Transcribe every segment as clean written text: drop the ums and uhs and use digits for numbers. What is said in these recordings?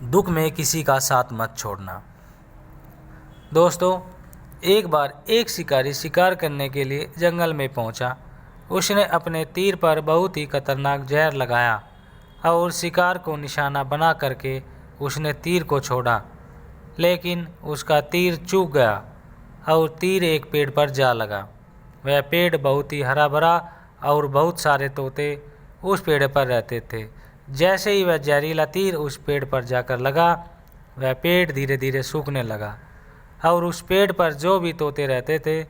दुख में किसी का साथ मत छोड़ना। दोस्तों, एक बार एक शिकारी शिकार करने के लिए जंगल में पहुंचा। उसने अपने तीर पर बहुत ही खतरनाक जहर लगाया और शिकार को निशाना बना करके उसने तीर को छोड़ा, लेकिन उसका तीर चूक गया और तीर एक पेड़ पर जा लगा। वह पेड़ बहुत ही हरा भरा और बहुत सारे तोते उस पेड़ पर रहते थे। जैसे ही वह जहरीला तीर उस पेड़ पर जाकर लगा, वह पेड़ धीरे धीरे सूखने लगा और उस पेड़ पर जो भी तोते रहते थे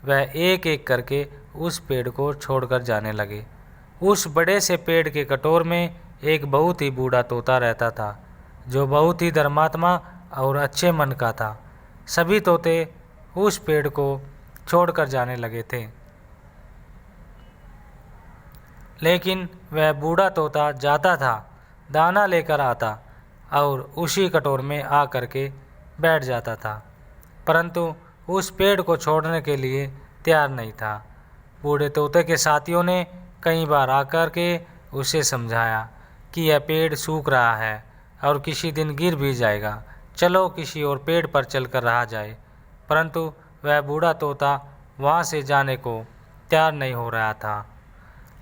वह एक एक करके उस पेड़ को छोड़कर जाने लगे। उस बड़े से पेड़ के कटोर में एक बहुत ही बूढ़ा तोता रहता था, जो बहुत ही धर्मात्मा और अच्छे मन का था। सभी तोते उस पेड़ को छोड़कर जाने लगे थे, लेकिन वह बूढ़ा तोता जाता था, दाना लेकर आता और उसी कटोर में आ करके बैठ जाता था, परंतु उस पेड़ को छोड़ने के लिए तैयार नहीं था। बूढ़े तोते के साथियों ने कई बार आकर के उसे समझाया कि यह पेड़ सूख रहा है और किसी दिन गिर भी जाएगा, चलो किसी और पेड़ पर चलकर रहा जाए, परंतु वह बूढ़ा तोता वहाँ से जाने को तैयार नहीं हो रहा था।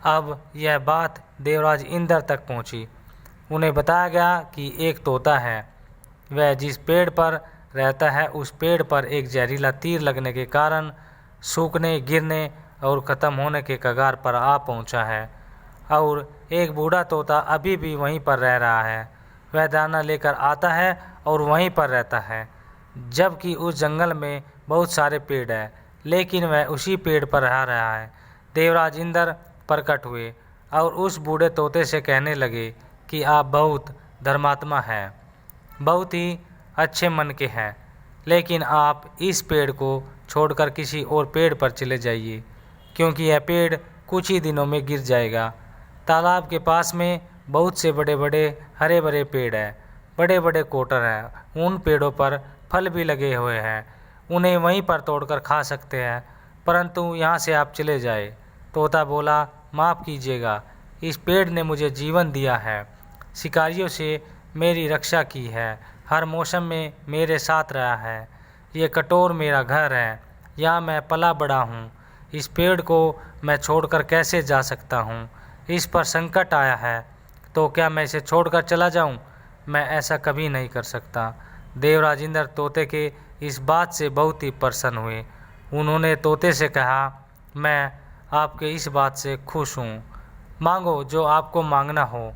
अब यह बात देवराज इंद्र तक पहुँची। उन्हें बताया गया कि एक तोता है, वह जिस पेड़ पर रहता है उस पेड़ पर एक जहरीला तीर लगने के कारण सूखने, गिरने और ख़त्म होने के कगार पर आ पहुंचा है, और एक बूढ़ा तोता अभी भी वहीं पर रह रहा है। वह दाना लेकर आता है और वहीं पर रहता है, जबकि उस जंगल में बहुत सारे पेड़ हैं, लेकिन वह उसी पेड़ पर रह रहा है। देवराज इंद्र प्रकट हुए और उस बूढ़े तोते से कहने लगे कि आप बहुत धर्मात्मा हैं, बहुत ही अच्छे मन के हैं, लेकिन आप इस पेड़ को छोड़कर किसी और पेड़ पर चले जाइए, क्योंकि यह पेड़ कुछ ही दिनों में गिर जाएगा। तालाब के पास में बहुत से बड़े बड़े हरे भरे पेड़ हैं, बड़े बड़े कोटर हैं, उन पेड़ों पर फल भी लगे हुए हैं, उन्हें वहीं पर तोड़कर खा सकते हैं, परंतु यहाँ से आप चले जाए। तोता बोला, माफ़ कीजिएगा, इस पेड़ ने मुझे जीवन दिया है, शिकारियों से मेरी रक्षा की है, हर मौसम में मेरे साथ रहा है, ये कटोर मेरा घर है, यहाँ मैं पला बड़ा हूँ, इस पेड़ को मैं छोड़कर कैसे जा सकता हूँ? इस पर संकट आया है तो क्या मैं इसे छोड़कर चला जाऊँ? मैं ऐसा कभी नहीं कर सकता। देवराज इंद्र तोते के इस बात से बहुत ही प्रसन्न हुए। उन्होंने तोते से कहा, मैं आपके इस बात से खुश हूँ, मांगो जो आपको मांगना हो।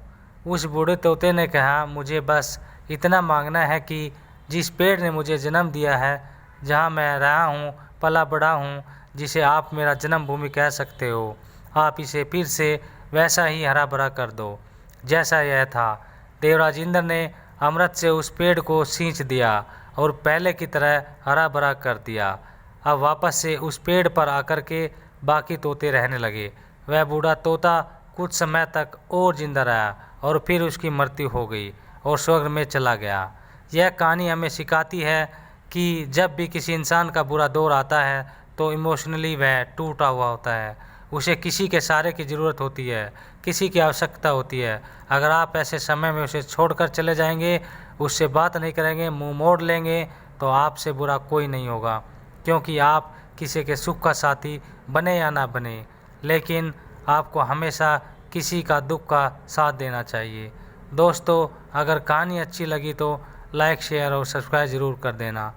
उस बूढ़े तोते ने कहा, मुझे बस इतना मांगना है कि जिस पेड़ ने मुझे जन्म दिया है, जहाँ मैं रहा हूँ, पला बड़ा हूँ, जिसे आप मेरा जन्मभूमि कह सकते हो, आप इसे फिर से वैसा ही हरा भरा कर दो जैसा यह था। देवराज इंद्र ने अमृत से उस पेड़ को सींच दिया और पहले की तरह हरा भरा कर दिया। अब वापस से उस पेड़ पर आकर के बाकी तोते रहने लगे। वह बूढ़ा तोता कुछ समय तक और जिंदा रहा और फिर उसकी मृत्यु हो गई और स्वर्ग में चला गया। यह कहानी हमें सिखाती है कि जब भी किसी इंसान का बुरा दौर आता है तो इमोशनली वह टूटा हुआ होता है, उसे किसी के सहारे की ज़रूरत होती है, किसी की आवश्यकता होती है। अगर आप ऐसे समय में उसे छोड़कर चले जाएंगे, उससे बात नहीं करेंगे, मुंह मोड़ लेंगे, तो आपसे बुरा कोई नहीं होगा, क्योंकि आप किसी के सुख का साथी बने या ना बने, लेकिन आपको हमेशा किसी का दुख का साथ देना चाहिए। दोस्तों, अगर कहानी अच्छी लगी तो लाइक, शेयर और सब्सक्राइब ज़रूर कर देना।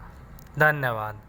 धन्यवाद।